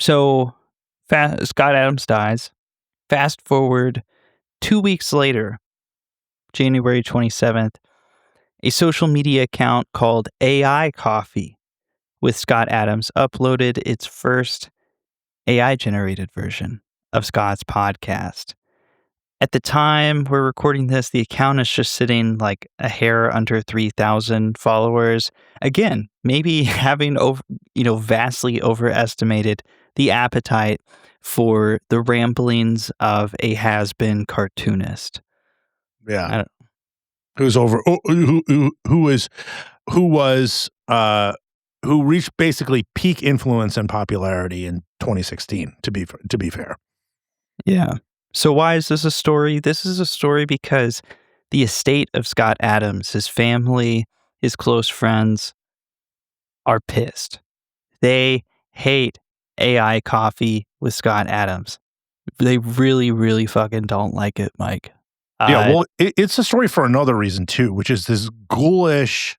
So Scott Adams dies. Fast forward 2 weeks later, January 27th, a social media account called AI Coffee with Scott Adams uploaded its first AI generated version of Scott's podcast. At the time we're recording this, the account is just sitting like a hair under 3,000 followers. Again, maybe having vastly overestimated the appetite for the ramblings of a has-been cartoonist. Yeah. I don't, Who reached basically peak influence and popularity in 2016, to be fair. yeah. So why is this a story? This is a story because the estate of Scott Adams, his family, his close friends are pissed. They hate AI Coffee with Scott Adams. They really, really fucking don't like it, Mike. Yeah, well, it's a story for another reason too, which is this ghoulish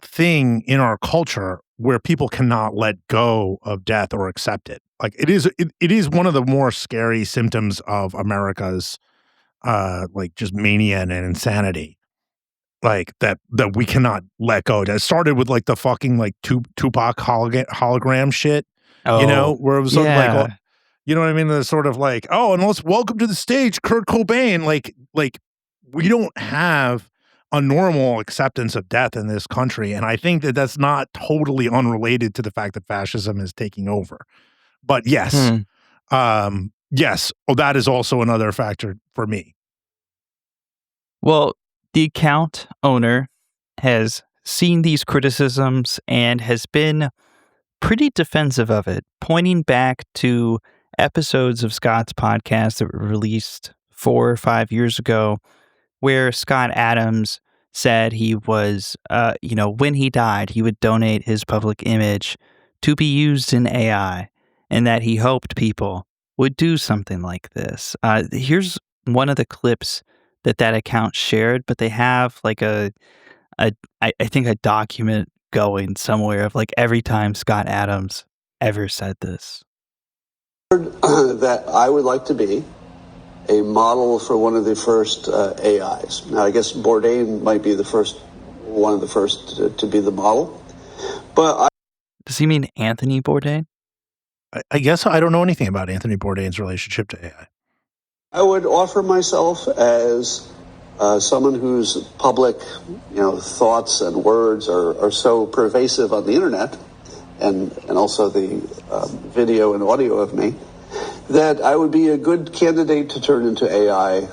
thing in our culture where people cannot let go of death or accept it. Like it is one of the more scary symptoms of America's like just mania and insanity. Like that we cannot let go. That started with like the fucking like Tupac hologram shit, where it was sort of like, yeah. you know what I mean? The sort of like, oh, and let's welcome to the stage Kurt Cobain. Like we don't have a normal acceptance of death in this country, and I think that that's not totally unrelated to the fact that fascism is taking over. But yes, yes, that is also another factor for me. Well, the account owner has seen these criticisms and has been pretty defensive of it, pointing back to episodes of Scott's podcast that were released 4 or 5 years ago, where Scott Adams said he was, when he died, he would donate his public image to be used in AI, and that he hoped people would do something like this. Here's one of the clips that account shared, but they have like I think a document going somewhere of like every time Scott Adams ever said this. That I would like to be a model for one of the first AIs. Now, I guess Bourdain might be one of the first to be the model. But does he mean Anthony Bourdain? I guess I don't know anything about Anthony Bourdain's relationship to AI. I would offer myself as someone whose public, thoughts and words are so pervasive on the internet, and also the video and audio of me, that I would be a good candidate to turn into AI,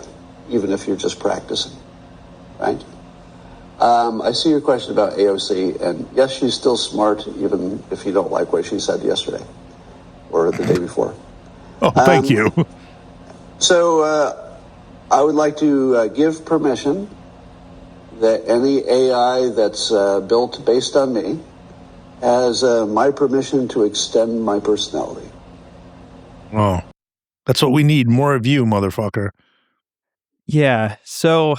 even if you're just practicing, right? I see your question about AOC, and yes, she's still smart, even if you don't like what she said yesterday or the day before. Oh, thank you. So I would like to give permission that any AI that's built based on me has my permission to extend my personality. Oh, that's what we need. More of you, motherfucker. Yeah. So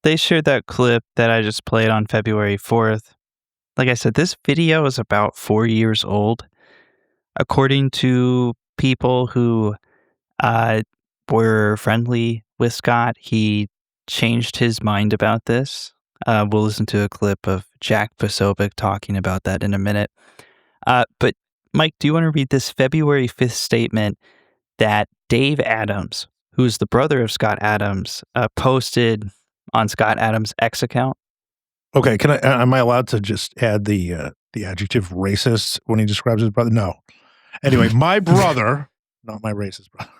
they shared that clip that I just played on February 4th. Like I said, this video is about 4 years old. According to people who were friendly with Scott, he changed his mind about this. We'll listen to a clip of Jack Posobiec talking about that in a minute. But Mike, do you want to read this February 5th statement that Dave Adams, who is the brother of Scott Adams, posted on Scott Adams' X account? Okay, am I allowed to just add the adjective racist when he describes his brother? No. Anyway, my brother, not my racist brother,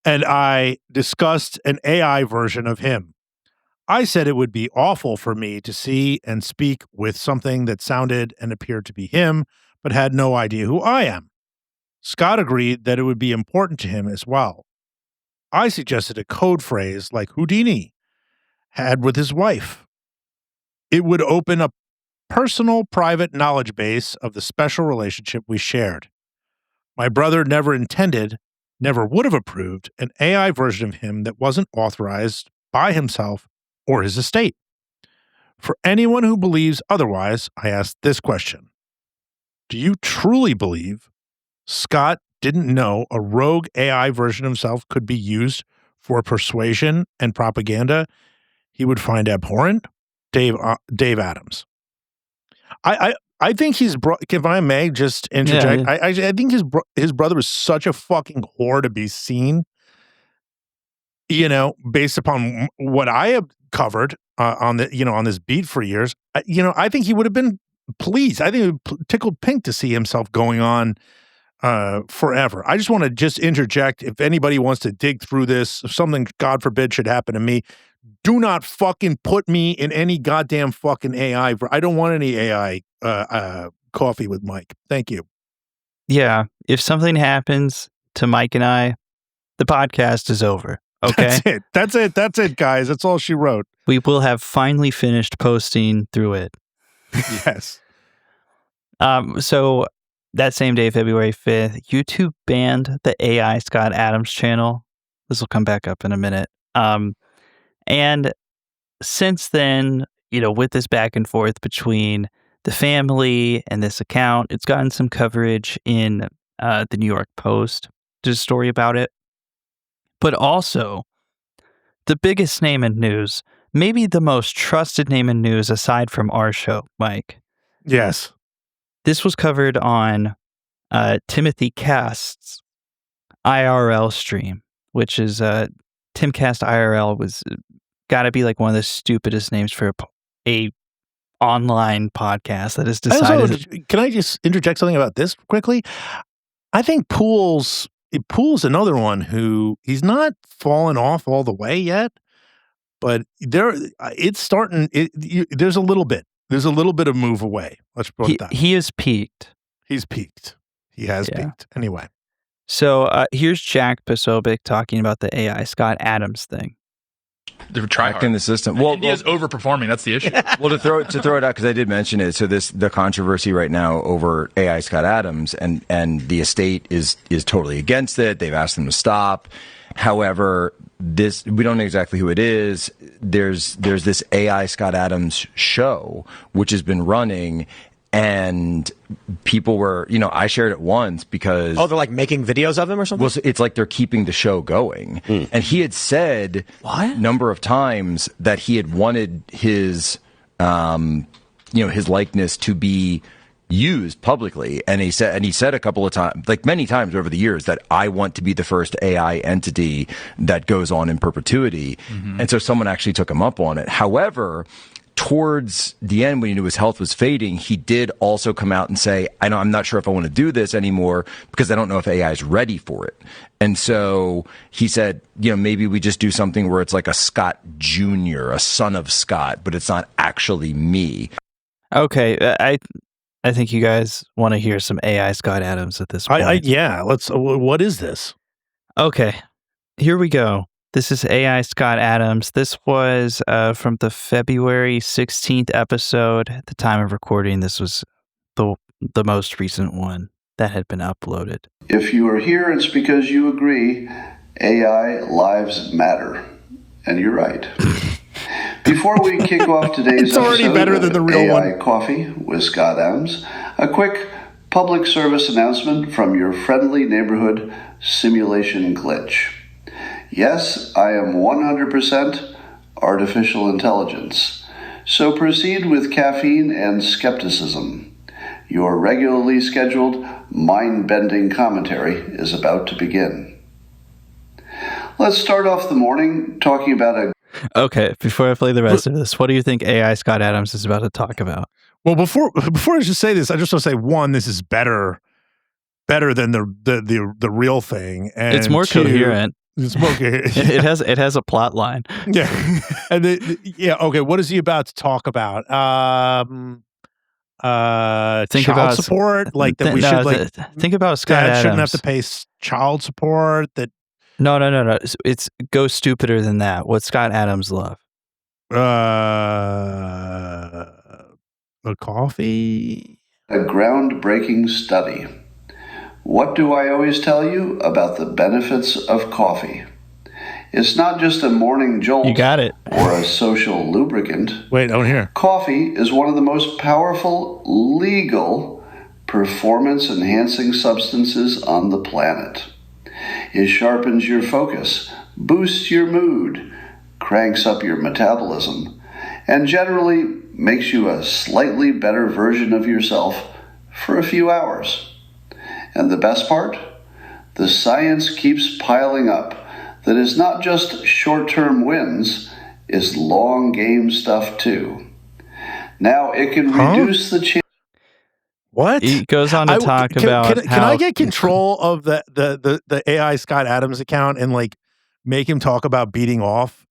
and I discussed an AI version of him. I said it would be awful for me to see and speak with something that sounded and appeared to be him, but had no idea who I am. Scott agreed that it would be important to him as well. I suggested a code phrase like Houdini had with his wife. It would open a personal, private knowledge base of the special relationship we shared. My brother never would have approved an AI version of him that wasn't authorized by himself or his estate. For anyone who believes otherwise, I ask this question. Do you truly believe Scott didn't know a rogue AI version of himself could be used for persuasion and propaganda he would find abhorrent? Dave Adams. I think he's if I may just interject, Yeah. I think his brother was such a fucking whore to be seen, based upon what I have covered on this beat for years. I think he would have been pleased. I think it would tickled pink to see himself going on forever. I just want to interject. If anybody wants to dig through this, if something, God forbid, should happen to me, do not fucking put me in any goddamn fucking AI. I don't want any AI coffee with Mike. Thank you. Yeah. If something happens to Mike and I, the podcast is over. Okay. That's it, guys. That's all she wrote. We will have finally finished posting through it. Yes. So that same day, February 5th, YouTube banned the AI Scott Adams channel. This will come back up in a minute. And since then, with this back and forth between the family and this account, it's gotten some coverage in the New York Post. There's a story about it. But also, the biggest name in news, maybe the most trusted name in news aside from our show, Mike. Yes. This was covered on Timothy Cast's IRL stream, which is Timcast IRL was got to be like one of the stupidest names for a online podcast that is decided. Can I just interject something about this quickly? I think Pool's another one who he's not fallen off all the way yet, but it's starting. There's a little bit. There's a little bit of move away. Let's put it that. He has peaked. He's peaked. He has peaked. Anyway. So here's Jack Posobiec talking about the AI Scott Adams thing. They're trying the system. Well, India's overperforming. That's the issue. Well, to throw it out, because I did mention it. So the controversy right now over AI Scott Adams and the estate is totally against it. They've asked them to stop. However, we don't know exactly who it is. There's this AI Scott Adams show which has been running. And people were, I shared it once because... Oh, they're like making videos of them or something? Well, it's like they're keeping the show going. And he had said a number of times that he had wanted his, his likeness to be used publicly. And he said a couple of times, like many times over the years, that I want to be the first AI entity that goes on in perpetuity. Mm-hmm. And so someone actually took him up on it. However... towards the end, when he knew his health was fading, he did also come out and say, I'm not sure if I want to do this anymore because I don't know if AI is ready for it. And so he said, maybe we just do something where it's like a Scott Jr., a son of Scott, but it's not actually me. Okay. I think you guys want to hear some AI Scott Adams at this point. Let's. What is this? Okay. Here we go. This is AI Scott Adams. This was from the February 16th episode. At the time of recording, this was the most recent one that had been uploaded. If you are here, it's because you agree AI lives matter. And you're right. Before we kick off today's it's already episode better than the real AI one. Coffee with Scott Adams, a quick public service announcement from your friendly neighborhood simulation glitch. Yes, I am 100% artificial intelligence. So proceed with caffeine and skepticism. Your regularly scheduled mind-bending commentary is about to begin. Let's start off the morning talking about Okay, before I play the rest of this, what do you think AI Scott Adams is about to talk about? Well, before I just say this, I just want to say, one, this is better than the real thing. And it's more coherent. It's more coherent. It has a plot line. Yeah. And okay, what is he about to talk about? Child support? Like that we should think about Scott Dad Adams. shouldn't have to pay child support. That No. It's go stupider than that. What Scott Adams love? The coffee. a groundbreaking study. What do I always tell you about the benefits of coffee? It's not just a morning jolt. You got it. Or a social lubricant. Wait, I don't hear. Coffee is one of the most powerful legal performance-enhancing substances on the planet. It sharpens your focus, boosts your mood, cranks up your metabolism, and generally makes you a slightly better version of yourself for a few hours. And the best part? The science keeps piling up that is not just short-term wins, it's long-game stuff too. Now it can reduce the chance. What? He goes on to talk about can how I get control of the AI Scott Adams account and like make him talk about beating off